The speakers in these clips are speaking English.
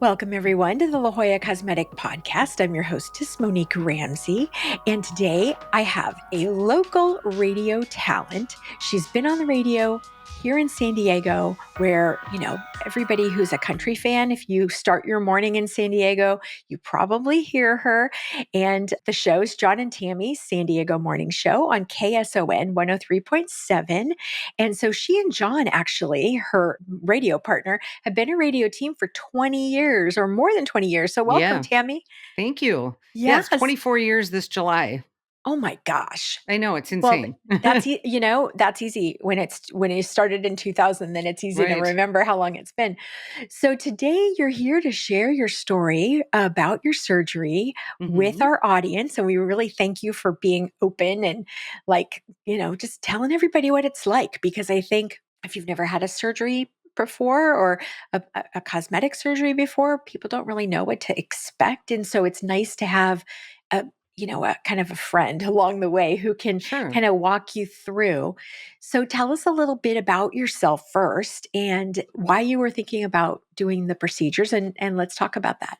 Welcome, everyone, to the La Jolla Cosmetic Podcast. I'm your hostess, Monique Ramsey, and today I have a local radio talent. She's been on the radio here in San Diego, where, everybody who's a country fan, if you start your morning in San Diego, you probably hear her. And the show's John Tammy San Diego Morning Show on KSON 103.7. And so she and John, actually, her radio partner, have been a radio team for 20 years or more than 20 years. So welcome, Yeah. Tammy. Thank you. Yes. 24 years this July. Oh my gosh. I know, it's Well, insane. that's easy. When it started in 2000, then it's easy to Right. remember how long it's been. So today you're here to share your story about your surgery with Mhm. our audience. And we really thank you for being open and just telling everybody what it's like, because I think if you've never had a surgery before or a cosmetic surgery before, people don't really know what to expect. And so it's nice to have a kind of a friend along the way who can Sure. kind of walk you through. So tell us a little bit about yourself first and why you were thinking about doing the procedures, and let's talk about that.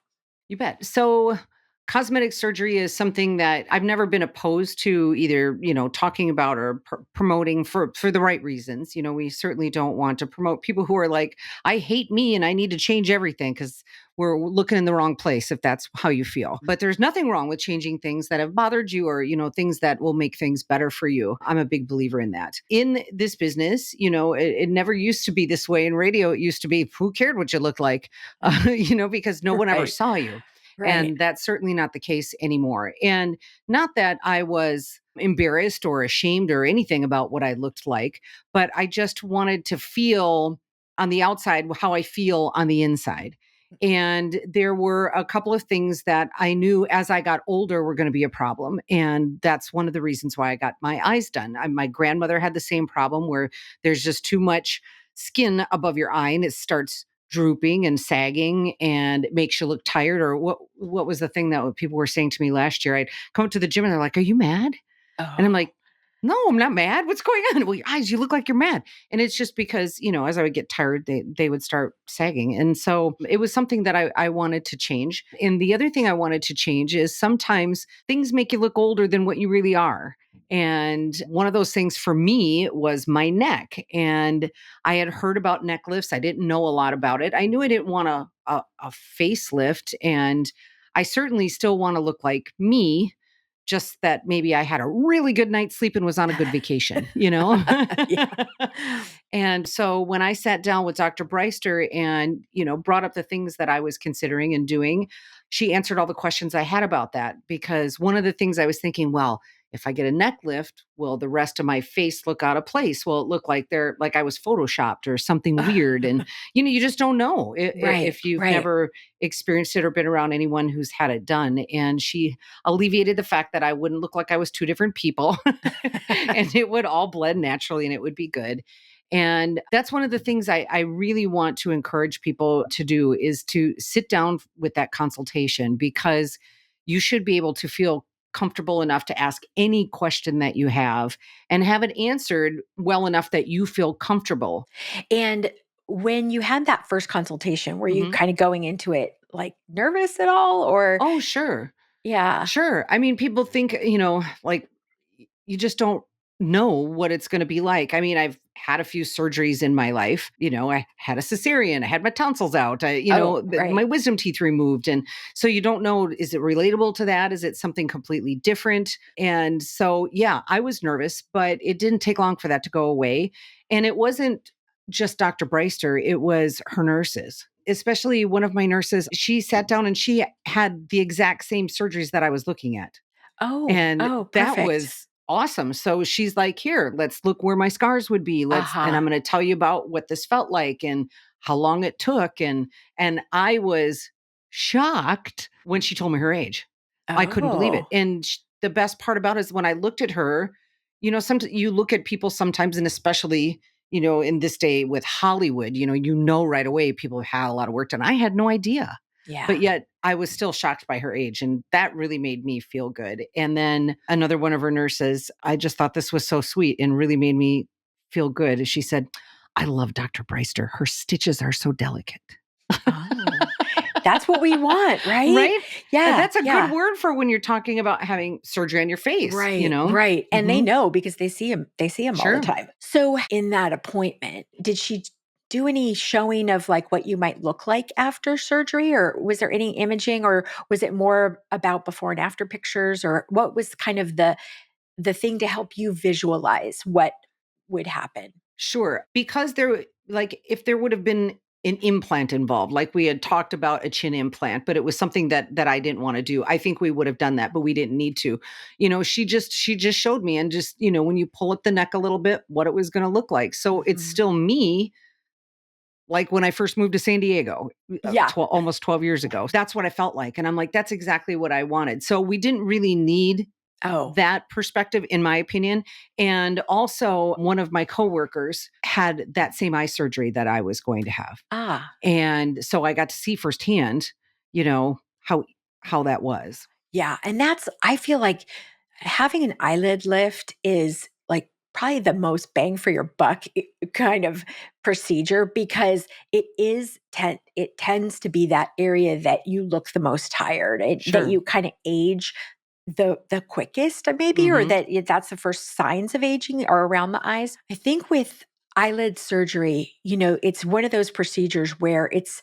You bet. So cosmetic surgery is something that I've never been opposed to either, talking about or promoting for the right reasons. We certainly don't want to promote people who are like, I hate me and I need to change everything, because we're looking in the wrong place if that's how you feel. But there's nothing wrong with changing things that have bothered you or, things that will make things better for you. I'm a big believer in that. In this business, it never used to be this way. In radio, it used to be, who cared what you looked like, because no one ever Right. saw you. Right. And that's certainly not the case anymore. And not that I was embarrassed or ashamed or anything about what I looked like, but I just wanted to feel on the outside how I feel on the inside. And there were a couple of things that I knew as I got older were going to be a problem. And that's one of the reasons why I got my eyes done. My grandmother had the same problem where there's just too much skin above your eye and it starts drooping and sagging and it makes you look tired. Or what was the thing that people were saying to me last year? I'd come to the gym and they're like, "Are you mad?" And I'm Oh, like, "No, I'm not mad. What's going on?" "Well, your eyes, you look like you're mad." And it's just because, as I would get tired, they would start sagging. And so it was something that I wanted to change. And the other thing I wanted to change is sometimes things make you look older than what you really are. And one of those things for me was my neck. And I had heard about neck lifts. I didn't know a lot about it. I knew I didn't want a facelift. And I certainly still want to look like me, just that maybe I had a really good night's sleep and was on a good vacation, yeah. And so when I sat down with Dr. Breister and, brought up the things that I was considering and doing, she answered all the questions I had about that. Because one of the things I was thinking, well, if I get a neck lift, will the rest of my face look out of place? Will it look like I was photoshopped or something weird? And, you just don't know Right. if you've Right. never experienced it or been around anyone who's had it done. And she alleviated the fact that I wouldn't look like I was two different people and it would all blend naturally and it would be good. And that's one of the things I really want to encourage people to do is to sit down with that consultation, because you should be able to feel comfortable enough to ask any question that you have and have it answered well enough that you feel comfortable. And when you had that first consultation, were you Mhm. kind of going into it like nervous at all, or Oh, sure. yeah? Sure. I mean, people think, like you just don't know what it's going to be like. I mean, I've had a few surgeries in my life. I had a cesarean, I had my tonsils out, Oh, right. my wisdom teeth removed. And so you don't know, is it relatable to that? Is it something completely different? And so, yeah, I was nervous, but it didn't take long for that to go away. And it wasn't just Dr. Breister, it was her nurses. Especially one of my nurses, she sat down and she had the exact same surgeries that I was looking at. Oh, And oh, that perfect. was awesome. So she's like, "Here, let's look where my scars would be. And Uh-huh. I'm going to tell you about what this felt like and how long it took." And I was shocked when she told me her age. I couldn't believe it. Oh, And the best part about it is when I looked at her, sometimes you look at people sometimes, and especially, in this day with Hollywood, right away people have had a lot of work done. I had no idea. yeah. But yet I was still shocked by her age, and that really made me feel good. And then another one of her nurses, I just thought this was so sweet and really made me feel good. She said, "I love Dr. Breister. Her stitches are so delicate." Oh, That's what we want, right? Right? And Yeah. that's a good word for when you're talking about having surgery on your face, you Right, know? right. And they Mhm. know because they see him all the Sure. time. So in that appointment, did she do any showing of like what you might look like after surgery, or was there any imaging, or was it more about before and after pictures, or what was kind of the thing to help you visualize what would happen? Sure. Because like, if there would have been an implant involved, like we had talked about a chin implant, but it was something that I didn't want to do. I think we would have done that, but we didn't need to. She just showed me, and just, when you pull up the neck a little bit, what it was going to look like. So it's Mhm. still me, like when I first moved to San Diego, Yeah. almost 12 years ago. That's what I felt like. And I'm like, that's exactly what I wanted. So we didn't really need Oh. that perspective, in my opinion. And also, one of my coworkers had that same eye surgery that I was going to have. Ah. And so I got to see firsthand, you know, how that was. Yeah, and I feel like having an eyelid lift is like probably the most bang for your buck kind of procedure, because it tends to be that area that you look the most tired, that Sure. you kind of age the quickest, maybe, or Mhm. that's the first signs of aging are around the eyes. I think with eyelid surgery, it's one of those procedures where it's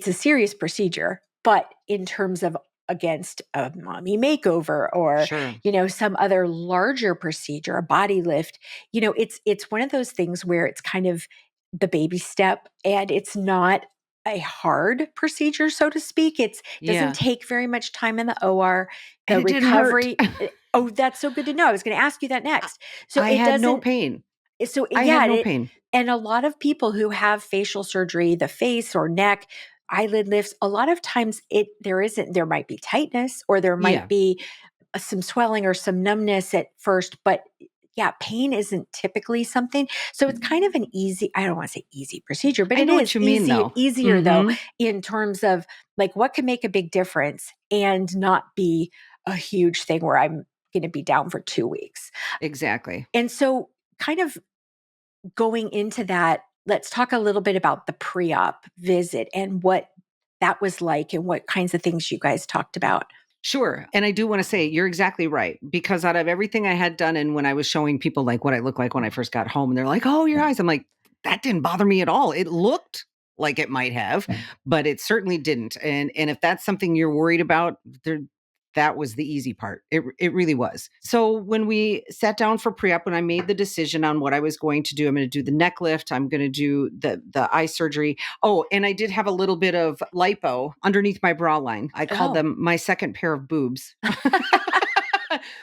a serious procedure, but in terms of against a mommy makeover, or, Sure. some other larger procedure, a body lift, it's one of those things where it's kind of the baby step, and it's not a hard procedure, so to speak. It doesn't Yeah. take very much time in the OR. And The it didn't hurt. recovery. Oh, that's so good to know. I was going to ask you that I next. So I it had no doesn't pain. so I had yeah, no pain. and a lot of people who have facial surgery, the face or neck, eyelid lifts, a lot of times there might be tightness, or there might Yeah. be some swelling or some numbness at first, but yeah, pain isn't typically something. So it's kind of an easy, I don't want to say easy procedure, but I it know what is you mean, though. easier though, Mhm. in terms of like what can make a big difference and not be a huge thing where I'm going to be down for 2 weeks. Exactly. And so kind of going into that, let's talk a little bit about the pre-op visit and what that was like and what kinds of things you guys talked about. Sure. And I do want to say you're exactly right, because out of everything I had done, and when I was showing people like what I looked like when I first got home, and they're like, "Oh, your eyes." I'm like, "That didn't bother me at all. It looked like it might have, but it certainly didn't." And if that's something you're worried about, that was the easy part. It really was. So when we sat down for pre-op, when I made the decision on what I was going to do, I'm going to do the neck lift, I'm going to do the eye surgery. Oh, and I did have a little bit of lipo underneath my bra line. I called Oh, them my second pair of boobs.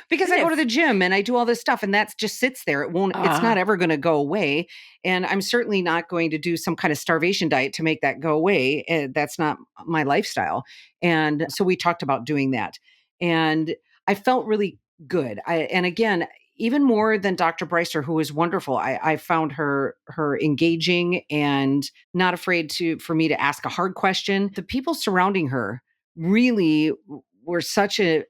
Because I kind go to of. the gym and I do all this stuff, and that just sits there. It's not Ah, ever going to go away. And I'm certainly not going to do some kind of starvation diet to make that go away. That's not my lifestyle. And so we talked about doing that. And I felt really good. And again, even more than Dr. Breister, who was wonderful, I found her engaging and not afraid for me to ask a hard question. The people surrounding her really were such a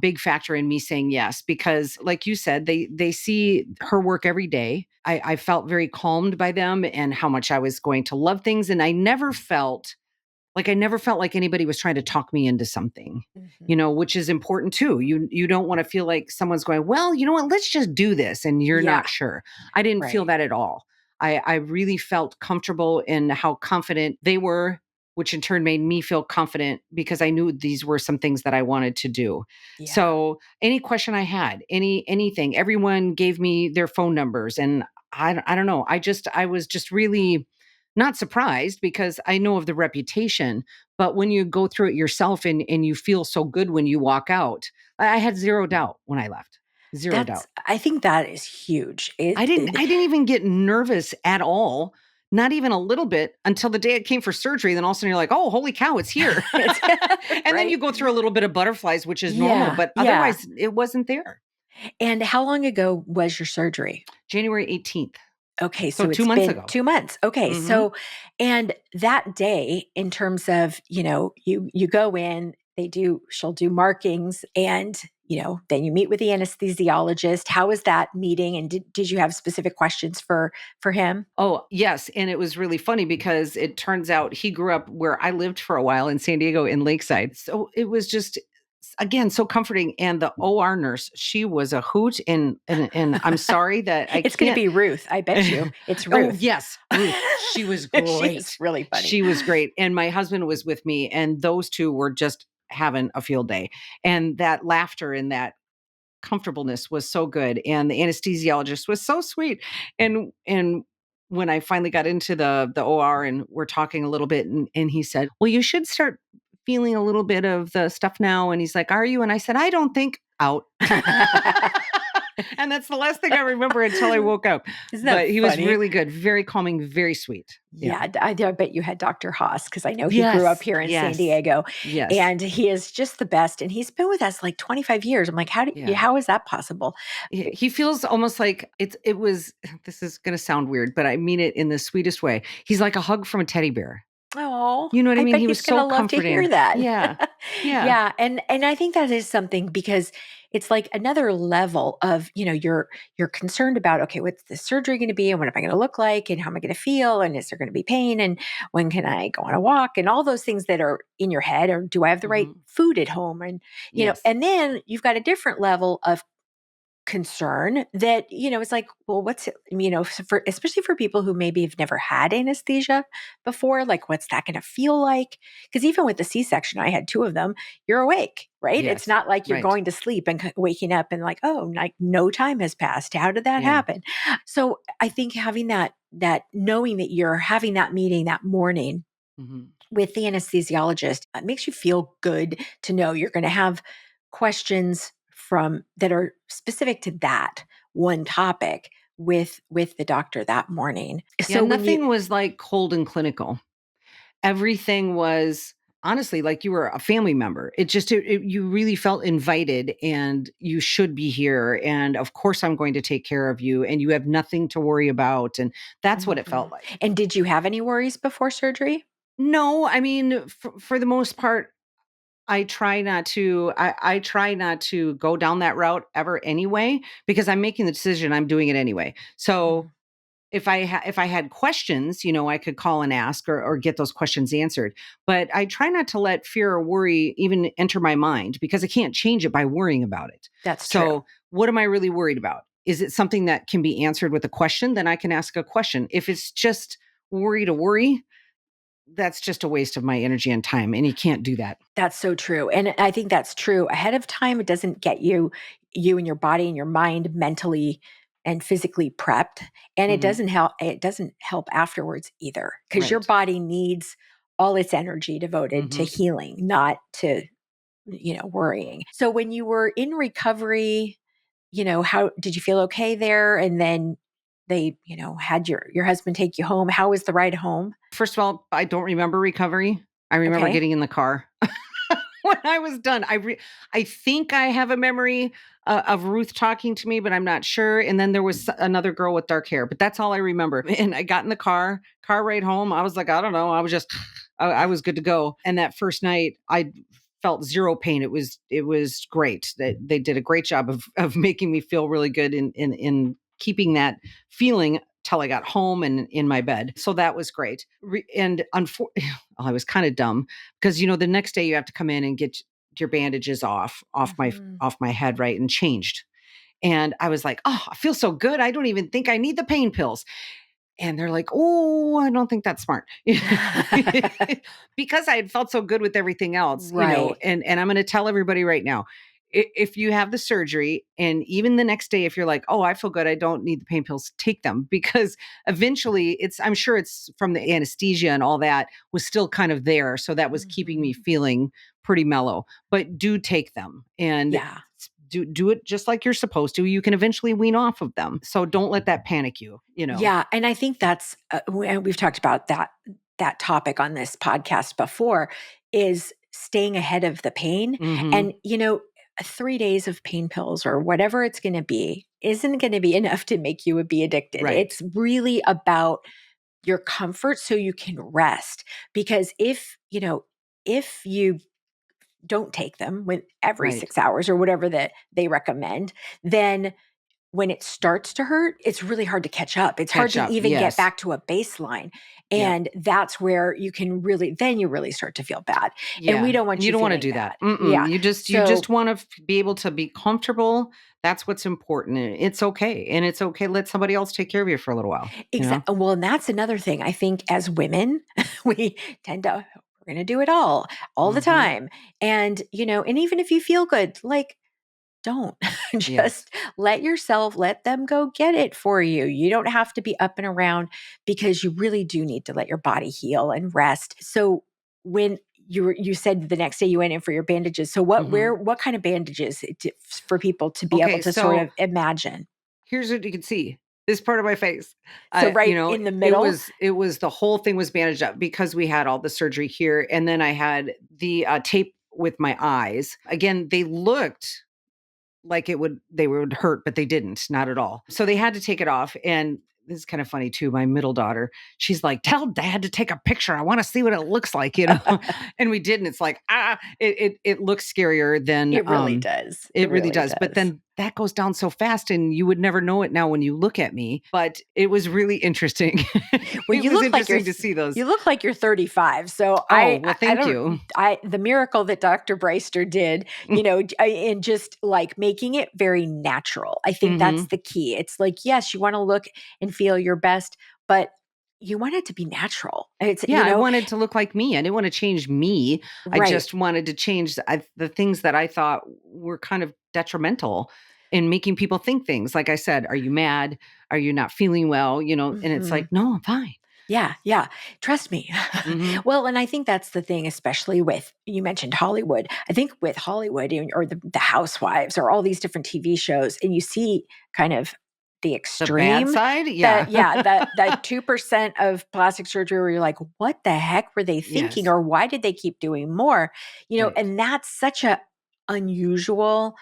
big factor in me saying yes, because like you said, they see her work every day. I felt very calmed by them and how much I was going to love things. And I never felt like anybody was trying to talk me into something, mhm. which is important too. You don't want to feel like someone's going, well, you know what, let's just do this, and you're Yeah, not sure. I didn't feel right. that at all. I really felt comfortable in how confident they were, which in turn made me feel confident because I knew these were some things that I wanted to do. Yeah. So any question I had, anything, everyone gave me their phone numbers, and I don't know. I was just really not surprised, because I know of the reputation, but when you go through it yourself, and you feel so good when you walk out, I had zero doubt when I left. Zero doubt. I think that is huge. I didn't even get nervous at all, not even a little bit, until the day it came for surgery. Then all of a sudden you're like, "Oh, holy cow, it's here." It's And then you right. go through a little bit of butterflies, which is normal, Yeah, but yeah. otherwise it wasn't there. And how long ago was your surgery? January 18th. Okay, So so 2 it's months been ago. 2 months. Okay, Mhm. so and that day, in terms of, you go in, she'll do markings, and then you meet with the anesthesiologist. How was that meeting? And did you have specific questions for him? Oh, yes. And it was really funny because it turns out he grew up where I lived for a while in San Diego in Lakeside. So it was just, again, so comforting. And the OR nurse, she was a hoot. And I'm sorry that I It's going to can't. be Ruth. I bet you it's Oh, Ruth. yes. Ruth. She was She great. is really funny. She was great. And my husband was with me, and those two were just having a field day. And that laughter and that comfortableness was so good, and the anesthesiologist was so sweet. And when I finally got into the OR and we're talking a little bit, and he said, well, you should start feeling a little bit of the stuff now. And he's like, are you? And I said, I don't think out. And that's the last thing I remember until I woke up. But he was really good, very calming, very sweet. Yeah, I bet you had Dr. Haas, because I know he Yes, grew up here in San Diego. Yes. And he is just the best. And he's been with us like 25 years. I'm like, how is that possible? He feels almost like it was, this is going to sound weird, but I mean it in the sweetest way. He's like a hug from a teddy bear. Oh, You know what I mean? bet He he's was gonna so love to hear comforting. that. Yeah. Yeah. Yeah. And I think that is something, because it's like another level of, you're concerned about, okay, what's the surgery going to be, and what am I going to look like, and how am I going to feel, and is there going to be pain, and when can I go on a walk, and all those things that are in your head, or do I have the right food at home? And, Yes. and then you've got a different level of concern that, it's like, well, what's it, especially for people who maybe have never had anesthesia before, like, what's that going to feel like? Because even with the C-section, I had two of them, you're awake, right? Yes, it's not like you're right. going to sleep and waking up and like, oh, like no time has passed. How did that happen? So I think having that knowing that you're having that meeting that morning with the anesthesiologist, it makes you feel good to know you're going to have questions that are specific to that one topic with the doctor that morning. So nothing was like cold and clinical. Everything was honestly like you were a family member. It just, you really felt invited, and you should be here. And of course, I'm going to take care of you, and you have nothing to worry about. And that's what it felt like. And did you have any worries before surgery? No, I mean, for the most part, I try not to. I try not to go down that route ever anyway, because I'm making the decision. I'm doing it anyway. So if I had questions, I could call and ask, or get those questions answered. But I try not to let fear or worry even enter my mind, because I can't change it by worrying about it. That's true. So what am I really worried about? Is it something that can be answered with a question? Then I can ask a question. If it's just worry to worry, that's just a waste of my energy and time, and you can't do that. That's so true. And I think that's true. Ahead of time, it doesn't get you and your body and your mind mentally and physically prepped. And it doesn't help afterwards either, because your body needs all its energy devoted to healing, not to, worrying. So when you were in recovery, how did you feel? Okay there? And then they, had your husband take you home. How was the ride home? First of all, I don't remember recovery. I remember getting in the car when I was done. I think I have a memory of Ruth talking to me, but I'm not sure. And then there was another girl with dark hair, but that's all I remember. And I got in the car ride home. I was like, I don't know. I was just, I was good to go. And that first night, I felt zero pain. It was great. They did a great job of making me feel really good in keeping that feeling till I got home and in my bed. So that was great. And I was kind of dumb, because the next day you have to come in and get your bandages off my head, right, and changed. And I was like, oh, I feel so good. I don't even think I need the pain pills. And they're like, oh, I don't think that's smart. Because I had felt so good with everything else, and I'm going to tell everybody right now, if you have the surgery, and even the next day, if you're like, oh, I feel good, I don't need the pain pills, take them, because eventually I'm sure it's from the anesthesia and all that was still kind of there. So that was keeping me feeling pretty mellow, but do take them, and do it just like you're supposed to. You can eventually wean off of them. So don't let that panic you, Yeah. And I think that's, we've talked about that topic on this podcast before, is staying ahead of the pain. And, 3 days of pain pills or whatever it's going to be isn't going to be enough to make you be addicted. Right. It's really about your comfort so you can rest. Because if you don't take them with every Right. 6 hours or whatever that they recommend, then when it starts to hurt, it's really hard to catch up. It's hard Catch to up. even get Yes. back to a baseline. Yep. And that's where you can really, then you really start to feel bad. And we Yeah. don't And want you you don't want to feeling do bad. that. Mm-mm. Yeah. You just So, want to be able to be comfortable. That's what's important. And it's okay. And it's okay. Let somebody else take care of you for a little while, you know? exactly. Well, and that's another thing. I think as women, we tend to, we're going to do it all the Hmm. time. And, and even if you feel good, like, don't Yes. just let them go get it for you. You don't have to be up and around because you really do need to let your body heal and rest. So when you said the next day you went in for your bandages. So Hmm. what kind of bandages for people to be able Okay. to sort So of imagine? here's what you can see. This part of my face. So You right know, in the middle. it was the whole thing was bandaged up because we had all the surgery here. And then I had the tape with my eyes. Again, they looked like they would hurt, but they didn't, not at all. So they had to take it off. And this is kind of funny too. My middle daughter, she's like, tell dad to take a picture. I want to see what it looks like, you know? And we did. And it's like, it looks scarier than, It really does. It it really really does. But does. then that goes down so fast and you would never know it now when you look at me. But it was really interesting. Well, It was interesting to see those. you look like you're 35. So Oh, well, thank don't you. the miracle that Dr. Breister did, and just like making it very natural. I think that's Hmm. the key. It's like, yes, you want to look and feel your best, but you want it to be natural. It's, Yeah, I wanted to look like me. I didn't want to change me. I right. just wanted to change the things that I thought were kind of detrimental in making people think things. Like I said, are you mad? Are you not feeling well? You know, and it's Mhm. like, no, I'm fine. Yeah, yeah. Trust me. Hmm. Well, and I think that's the thing, especially with you mentioned Hollywood. I think with Hollywood or the Housewives or all these different TV shows, and you see kind of the The bad extreme side, that yeah. yeah, that 2% of plastic surgery where you're like, what the heck were they thinking? Yes, Or why did they keep doing more? right. And that's such a unusual,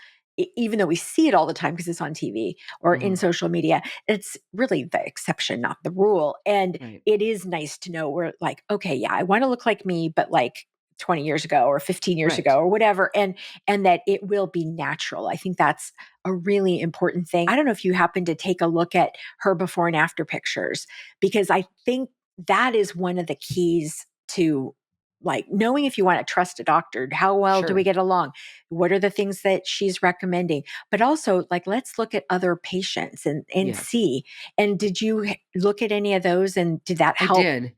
even though we see it all the time because it's on TV or in Hmm. social media, it's really the exception, not the rule. And Right, it is nice to know we're like, okay, yeah, I want to look like me, but like 20 years ago or 15 years ago right. or whatever. And that it will be natural. I think that's a really important thing. I don't know if you happen to take a look at her before and after pictures, because I think that is one of the keys to like knowing if you want to trust a doctor, how well do we Sure. get along? What are the things that she's recommending? But also like, let's look at other patients and Yes, see. And did you look at any of those and did that I help? did.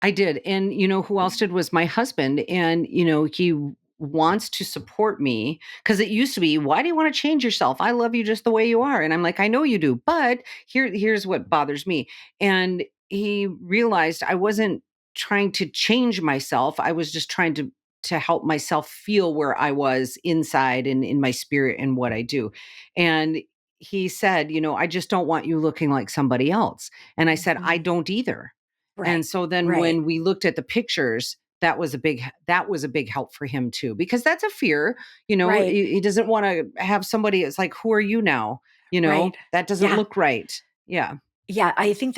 I did. And you know who else did was my husband. And, he wants to support me because it used to be, why do you want to change yourself? I love you just the way you are. And I'm like, I know you do, but here's what bothers me. And he realized I wasn't trying to change myself. I was just trying to help myself feel where I was inside and in my spirit and what I do. And he said, I just don't want you looking like somebody else. And I said, I Mhm. don't either. Right. And so then Right. when we looked at the pictures, that was a big help for him too, because that's a fear. Right. He doesn't want to have somebody. It's like, who are you now? Right. That doesn't Yeah. look right. Yeah. Yeah, I think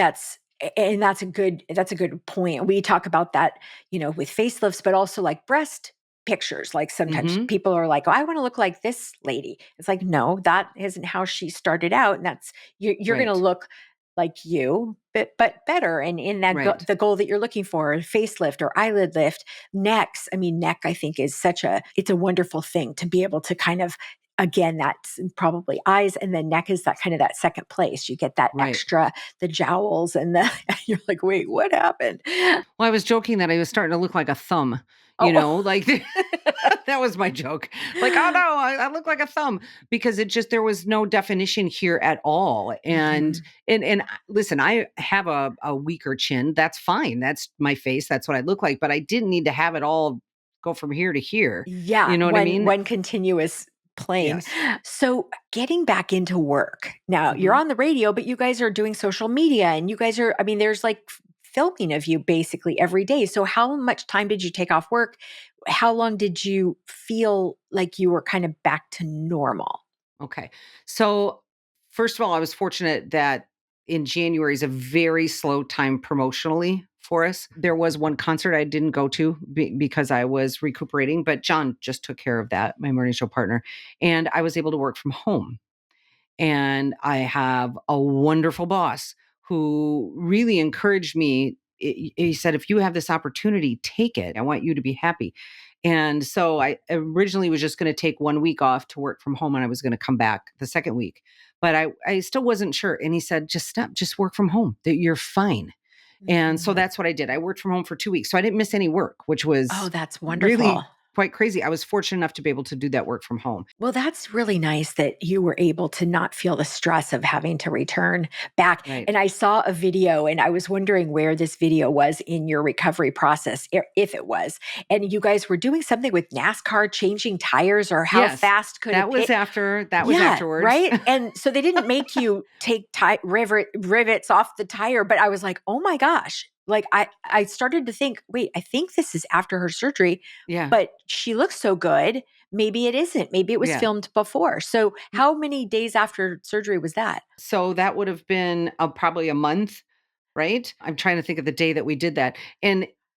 and that's a good point. We talk about that, with facelifts, but also like breast pictures. Like sometimes Hmm. people are like, "Oh, I want to look like this lady." It's like, no, that isn't how she started out, and that's you're going to Right. look like you, but better, and in that Right. the goal that you're looking for, facelift or eyelid lift, necks. I mean, neck I think is it's a wonderful thing to be able to kind of again, that's probably eyes, and then neck is that kind of that second place. You get that Right. extra, the jowls and you're like, wait, what happened? Well, I was joking that I was starting to look like a thumb, Oh, like that was my joke. Like, oh no, I look like a thumb because there was no definition here at all. And Mhm. listen, I have a weaker chin. That's fine. That's my face. That's what I look like. But I didn't need to have it all go from here to here. Yeah, You know what I mean? one continuous plane. Yes. So getting back into work. Now you're Hmm. on the radio, but you guys are doing social media and you guys are, I mean, there's like filming of you basically every day. So how much time did you take off work? How long did you feel like you were kind of back to normal? Okay. So, first of all, I was fortunate that in January is a very slow time promotionally for us. There was one concert I didn't go to because I was recuperating, but John just took care of that, my morning show partner. And I was able to work from home. And I have a wonderful boss who really encouraged me. He said, if you have this opportunity, take it. I want you to be happy. And so I originally was just going to take 1 week off to work from home, and I was going to come back the second week. But I still wasn't sure. And he said, just stop, just work from home. That you're fine. And so Mhm. that's what I did. I worked from home for 2 weeks. So I didn't miss any work, which Oh, was that's wonderful. really quite crazy. I was fortunate enough to be able to do that work from home. Well, that's really nice that you were able to not feel the stress of having to return back. Right. And I saw a video and I was wondering where this video was in your recovery process, if it was. And you guys were doing something with NASCAR changing tires, or how Yes. fast could a That was pit? Yeah, afterwards. right. And so they didn't make you take rivets off the tire, but I was like, oh my gosh. Like I started to think, wait, I think this is after her surgery, Yeah. but she looks so good. Maybe it isn't. Maybe it was Yeah. filmed before. So how many days after surgery was that? So that would have been probably a month, right? I'm trying to think of the day that we did that.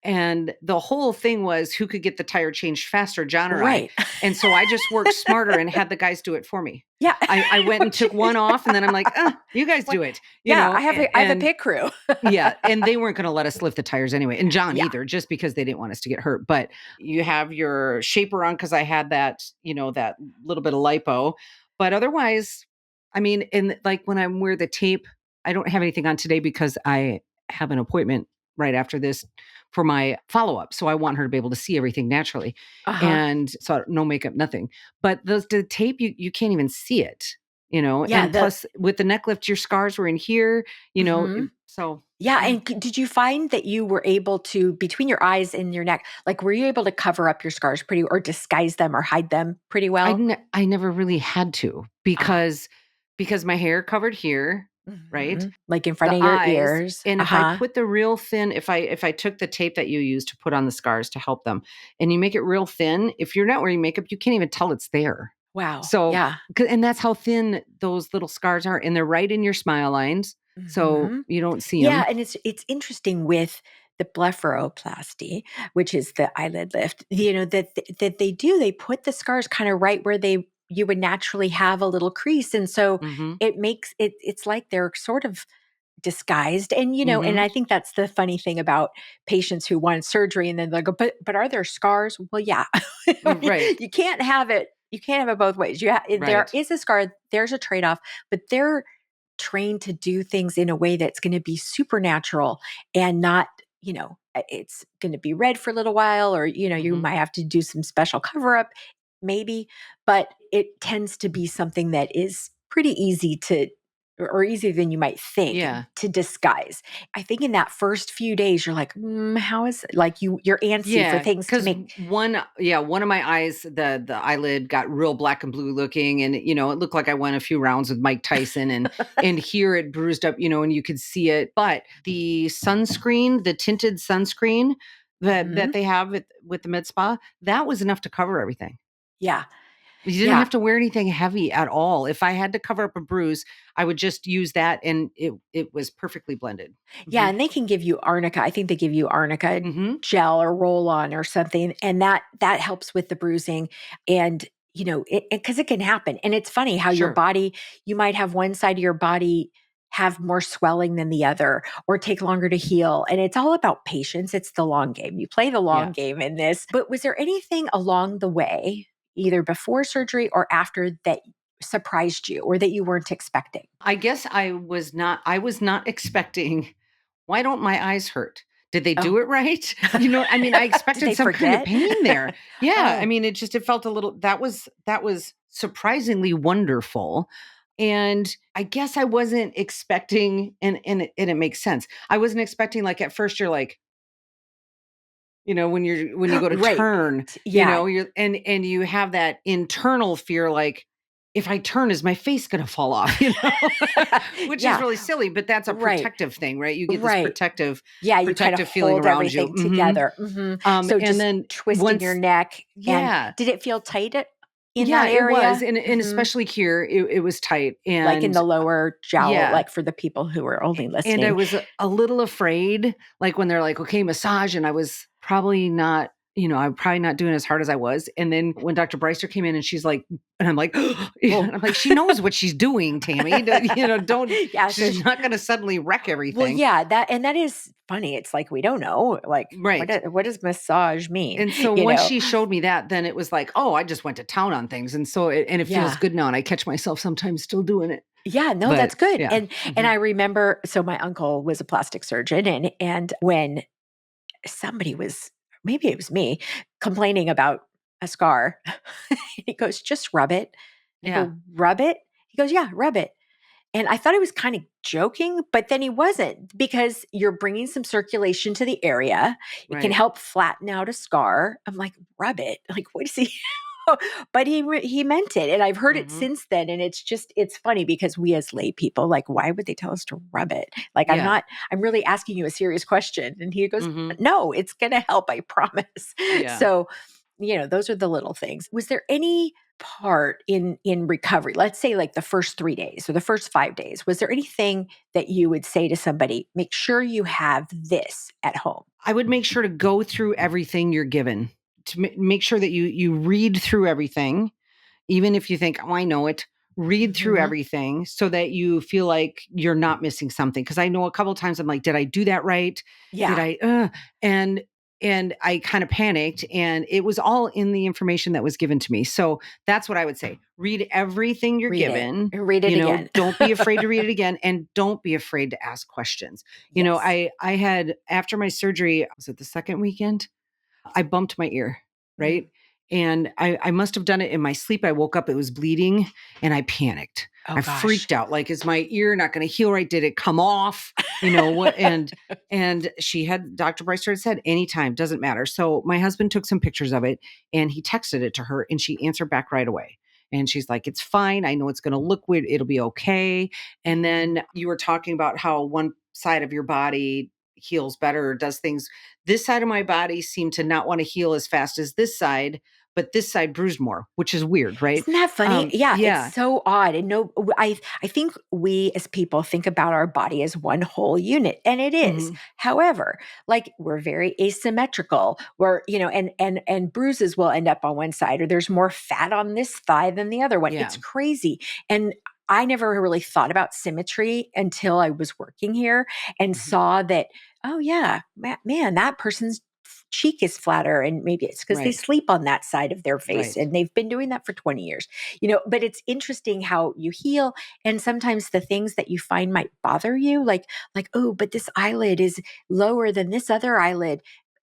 And the whole thing was who could get the tire changed faster, John or I. Right. And so I just worked smarter and had the guys do it for me. Yeah. I went and took one off, and then I'm like, you guys do it, Yeah, I have a and pit crew. yeah, and they weren't going to let us lift the tires anyway, and John Yeah. either, just because they didn't want us to get hurt. But you have your shaper on because I had that, that little bit of lipo. But otherwise, I mean, and like when I wear the tape, I don't have anything on today because I have an appointment right after this for my follow up. So I want her to be able to see everything naturally, Uh-huh. and so no makeup, nothing. But the tape, you can't even see it. Yeah, And plus with the neck lift, your scars were in here, Mhm. so Yeah, yeah. and did you find that you were able to, between your eyes and your neck, like were you able to cover up your scars pretty, or disguise them or hide them pretty well? I never really had to Ah. because my hair covered here, right? Mhm. Like in front The of your eyes, ears. and if I Uh-huh. put the real thin, if I took the tape that you use to put on the scars to help them, and you make it real thin, if you're not wearing makeup, you can't even tell it's there. Wow. So, Yeah. and that's how thin those little scars are, and they're right in your smile lines, so Mhm. you don't see Yeah, them. and it's interesting with the blepharoplasty, which is the eyelid lift, that they put the scars kind of right where you would naturally have a little crease. And so Mhm. it makes it's like they're sort of disguised. And Mhm. I think that's the funny thing about patients who want surgery and then they'll go, but are there scars? Well, yeah. Right. You can't have it. You can't have it both ways. There Right. is a scar, there's a trade-off, but they're trained to do things in a way that's going to be supernatural and not, it's going to be red for a little while, or, you Mhm. might have to do some special cover up, maybe, but it tends to be something that is pretty easy to, or easier than you might think Yeah. to disguise. I think in that first few days, you're like, how is like you're antsy for Yeah, things to because make. one of my eyes, the eyelid got real black and blue looking, and it looked like I went a few rounds with Mike Tyson, and here it bruised up, and you could see it. But the sunscreen, the tinted sunscreen that Mhm. they have with the med spa, that was enough to cover everything. Yeah. You didn't Yeah. have to wear anything heavy at all. If I had to cover up a bruise, I would just use that, and it was perfectly blended. Yeah, Mhm. and they can give you arnica. I think they give you arnica Mhm. gel or roll on or something, and that helps with the bruising. And because it can happen, and it's funny how your Sure. body, you might have one side of your body have more swelling than the other, or take longer to heal. And it's all about patience. It's the long game. You play the long Yeah. game in this. But was there anything along the way, either before surgery or after, that surprised you or that you weren't expecting? I guess I was not expecting, why don't my eyes hurt? Did they do Oh, it right? I mean, I did expected they some kind of forget? pain there. Yeah, I Oh. mean, it felt a little, that was surprisingly wonderful. And I guess I wasn't expecting, and it makes sense. I wasn't expecting, like, at first you're like, when you go to Right. turn, Yeah. you're, and you have that internal fear, like, if I turn, is my face going to fall off, which is Yeah. really silly, but that's a Right. protective thing, right? You get this Right. Yeah, you kind of protective feeling hold around you. everything together. Mhm. So And just then twisting your once, neck. And yeah, did it feel tight in Yeah, that it was. area? And especially here, it was tight. Like in And the lower jowl, yeah. like for the people who are only And I listening. was a little afraid, like when they're like, okay, massage. And I was probably not, I'm probably not doing as hard as I was. And then when Dr. Breister came in and she's like, and I'm like, Oh. and I'm like, she knows what she's doing, Tammy. Don't, Yeah, so she's not going to suddenly wreck well, everything. yeah, that is funny. It's like we don't know, like, Right. what does massage mean? And so You once know? she showed me that, then it was like, oh, I just went to town on things. And so it feels Yeah. good now. And I catch myself sometimes still doing it. Yeah, no, But that's good. yeah. And I remember, so my uncle was a plastic surgeon, and when somebody was, maybe it was me, complaining about a scar, he goes, "Just rub it." I Yeah. go, "Rub it?" He goes, "Yeah, rub it." And I thought he was kind of joking, but then he wasn't, because you're bringing some circulation to the area. It can Right. help flatten out a scar. I'm like, "Rub it." Like, what is he? But he meant it, and I've heard it Hmm. since then. And it's funny, because we as lay people, like, why would they tell us to rub it? Like, Yeah. I'm really asking you a serious question. And he goes, Hmm. "No, it's going to help. I promise." Yeah. So, those are the little things. Was there any part in recovery, let's say like the first 3 days or the first 5 days, was there anything that you would say to somebody, make sure you have this at home? I would make sure to go through everything you're given, to make sure that you read through everything, even if you think, oh, I know it. Read through Mhm. everything so that you feel like you're not missing something. Because I know a couple of times I'm like, did I do that right? Did Yeah, I? And I kind of panicked, and it was all in the information that was given to me. So that's what I would say: read everything you're read it. given. Read it again. Don't be afraid to read it again, and don't be afraid to ask questions. Yes. I had, after my surgery, was it the second weekend? I bumped my ear, Mm. right? And I must have done it in my sleep. I woke up, it was bleeding, and I panicked. Oh I gosh. freaked out. Like, is my ear not going to heal right? Did it come off? You know what? And Dr. Breister had said, anytime, doesn't matter. So my husband took some pictures of it and he texted it to her, and she answered back right away. And she's like, it's fine. I know it's going to look weird. It'll be okay. And Mhm. then you were talking about how one side of your body heals better or does things. This side of my body seemed to not want to heal as fast as this side, but this side bruised more, which is weird, right? Isn't that funny? Yeah, it's Yeah. so odd. And no, I think we as people think about our body as one whole unit, and it is. Mhm. However, like, we're very asymmetrical. We're, and bruises will end up on one side, or there's more fat on this thigh than the other one. It's Yeah. crazy. And I never really thought about symmetry until I was working here and Mhm. saw that, oh yeah, man, that person's cheek is flatter, and maybe it's because they Right. sleep on that side of their face, Right. and they've been doing that for 20 years. But it's interesting how you heal, and sometimes the things that you find might bother you, like, oh, but this eyelid is lower than this other eyelid.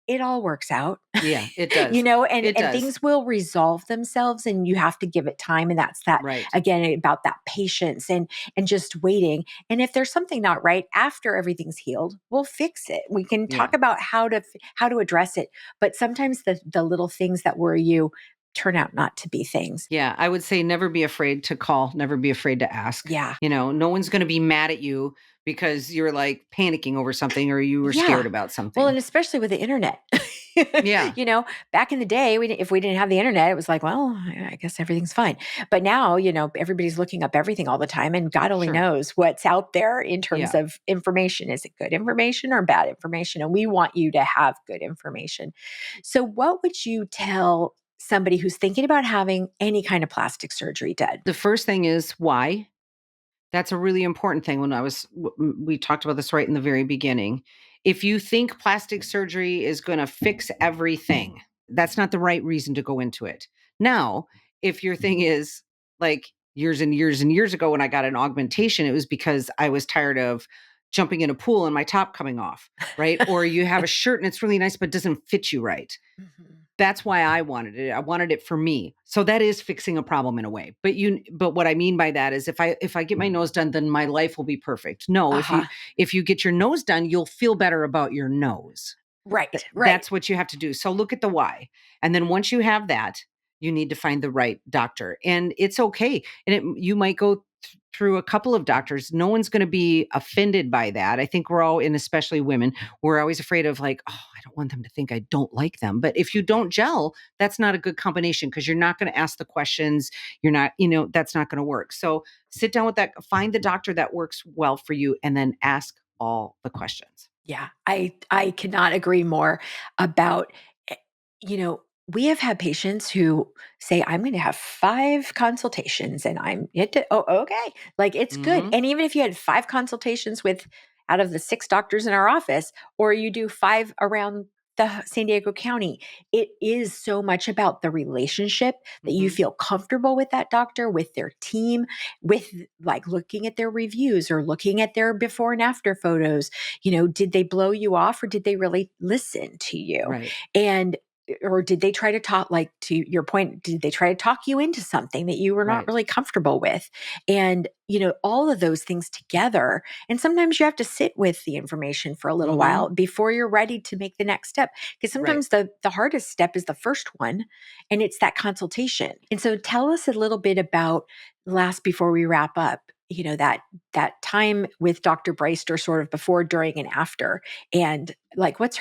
It all works out. Yeah, it does. And It does. things will resolve themselves, and you have to give it time. And that's that, Right. again, about that patience and just waiting. And if there's something not right after everything's healed, we'll fix it. We can Yeah. talk about how to address it. But sometimes the little things that worry you turn out not to be things. Yeah, I would say never be afraid to call, never be afraid to ask. Yeah. No one's going to be mad at you because you're like panicking over something or you were Yeah. scared about Well, something. and especially with the internet. Yeah, Back in the day, if we didn't have the internet, it was like, well, I guess everything's fine. But now, everybody's looking up everything all the time, and God only sure. knows what's out there in terms Yeah. of information. Is it good information or bad information? And we want you to have good information. So, what would you tell somebody who's thinking about having any kind of plastic surgery done? The first thing is why. That's a really important thing. We talked about this right in the very beginning. If you think plastic surgery is going to fix everything, that's not the right reason to go into it. Now, if your thing is like years and years and years ago when I got an augmentation, it was because I was tired of jumping in a pool and my top coming off, right? Or you have a shirt and it's really nice, but doesn't fit you right. Mhm. That's why I wanted it. I wanted it for me. So that is fixing a problem in a way. But what I mean by that is if I get my nose done, then my life will be perfect. No, Uh-huh. if you get your nose done, you'll feel better about your nose. Right, right. That's what you have to do. So look at the why. And then once you have that, you need to find the right doctor. And it's okay. And you might go through a couple of doctors. No one's going to be offended by that. I think we're all, and especially women, we're always afraid of like, oh, I don't want them to think I don't like them. But if you don't gel, that's not a good combination because you're not going to ask the questions. You're not, that's not going to work. So sit down with that, find the doctor that works well for you, and then ask all the questions. Yeah, I cannot agree more about, eh, we have had patients who say, I'm going to have 5 consultations and oh, okay. Like it's good. Mhm. And even if you had 5 consultations with out of the 6 doctors in our office, or you do 5 around the San Diego County, it is so much about the relationship that you Mhm. feel comfortable with that doctor, with their team, with like looking at their reviews or looking at their before and after photos. Did they blow you off or did they really listen to you? Right. And or did they try to talk, like to your point, did they try to talk you into something that you were not Right. really comfortable with? And, all of those things together. And sometimes you have to sit with the information for a little Mhm. while before you're ready to make the next step. Because Right. sometimes the hardest step is the first one, and it's that consultation. And so tell us a little bit about before we wrap up, that time with Dr. Breister sort of before, during, and after. And like, what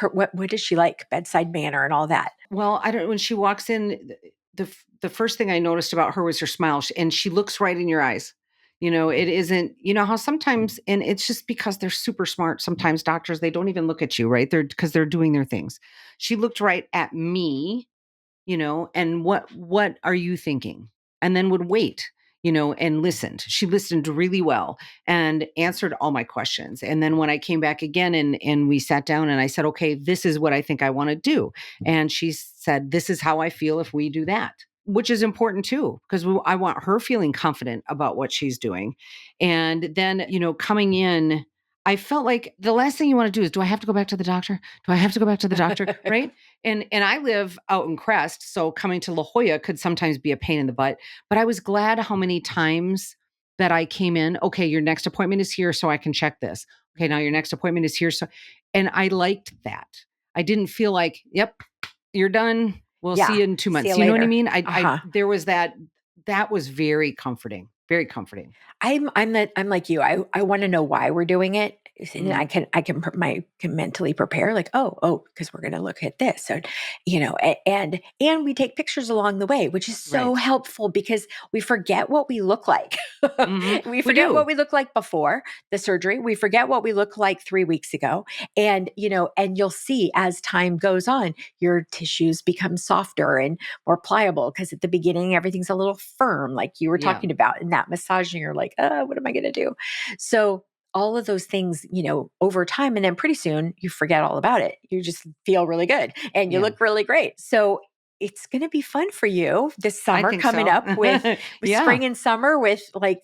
is she like, bedside manner and all that? Well, I don't, when she walks in, the first thing I noticed about her was her smile, and she looks right in your eyes. It isn't, how sometimes, and it's just because they're super smart. Sometimes doctors, they don't even look at you, right? Because they're doing their things. She looked right at me, and what are you thinking? And then would wait, and listened. She listened really well and answered all my questions. And then when I came back again and we sat down and I said, okay, this is what I think I want to do. And she said, this is how I feel if we do that, which is important too, because I want her feeling confident about what she's doing. And then, coming in, I felt like the last thing you want to do is, do I have to go back to the doctor? Do I have to go back to the doctor? Right. And I live out in Crest, so coming to La Jolla could sometimes be a pain in the butt. But I was glad how many times that I came in. Okay, your next appointment is here, so I can check this. Okay, now your next appointment is here, and I liked that. I didn't feel like, yep, you're done. We'll see you in 2 months. You know what I mean? There was that. That was very comforting. Very comforting. I'm like you. I want to know why we're doing it. And Mhm. I can mentally prepare, like, because we're going to look at this. So, and we take pictures along the way, which is so Right. helpful because we forget what we look like. Mhm. We We forget what do. we look like before the surgery. We forget what we look like 3 weeks ago. And, and you'll see as time goes on, your tissues become softer and more pliable because at the beginning, everything's a little firm, like you were Yeah. talking about, and that massaging, you're like, what am I going to do? So all of those things, over time, and then pretty soon you forget all about it. You just feel really good and you Yeah. look really great. So it's going to be fun for you this I summer think coming so. up with Yeah. spring and summer with like,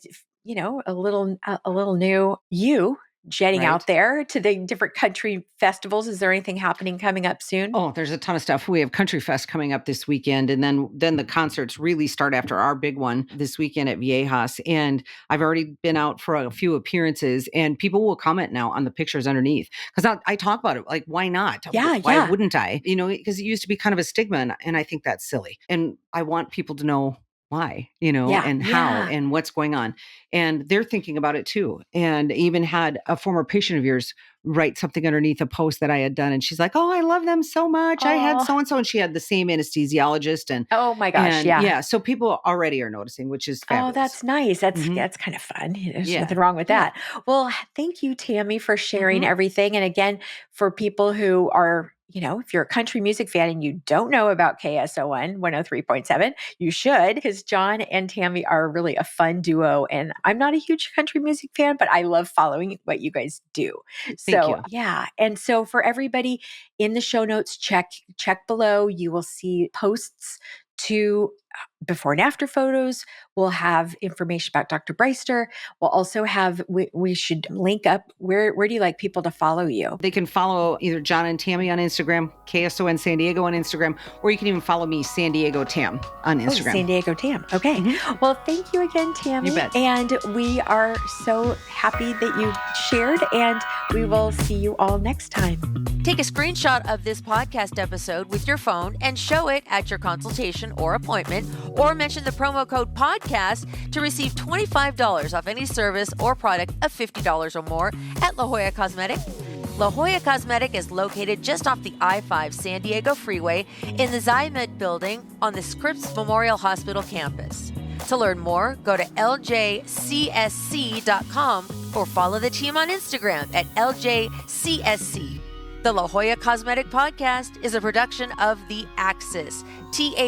a little new you jetting Right. out there to the different country festivals. Is there anything happening coming up soon? Oh, there's a ton of stuff. We have Country Fest coming up this weekend, and then the concerts really start after our big one this weekend at Viejas. And I've already been out for a few appearances, and people will comment now on the pictures underneath because I talk about it like, why not? Yeah, Why yeah. wouldn't I? Because it used to be kind of a stigma, and I think that's silly. And I want people to know why, Yeah, and how yeah. and what's going on. And they're thinking about it too. And even had a former patient of yours write something underneath a post that I had done. And she's like, oh, I love them so much. I had Oh, so-and-so. And she had the same anesthesiologist. oh my gosh. And Yeah. yeah, so people already are noticing, which is Oh, fabulous. that's nice. That's Mhm. that's kind of fun. There's Yeah. nothing wrong with Yeah. that. Well, thank you, Tammy, for sharing Mhm. everything. And again, for people who are, if you're a country music fan and you don't know about KSON 103.7, you should, because John and Tammy are really a fun duo. And I'm not a huge country music fan, but I love following what you guys do. Thank So you. yeah. And so for everybody in the show notes, check below. You will see posts to before and after photos. We'll have information about Dr. Breister. We'll also have, we should link up. Where do you like people to follow you? They can follow either John and Tammy on Instagram, KSON San Diego on Instagram, or you can even follow me, San Diego Tam, on Oh, Instagram. San Diego Tam. Okay. Mhm. Well, thank you again, Tammy. You bet. And we are so happy that you shared, and we will see you all next time. Take a screenshot of this podcast episode with your phone and show it at your consultation consultation or appointment, or mention the promo code podcast to receive $25 off any service or product of $50 or more at La Jolla Cosmetic. La Jolla Cosmetic is located just off the I-5 San Diego Freeway in the Ximed building on the Scripps Memorial Hospital campus. To learn more, go to LJCSC.com or follow the team on Instagram at LJCSC. The La Jolla Cosmetic Podcast is a production of The Axis, TheAxis.io.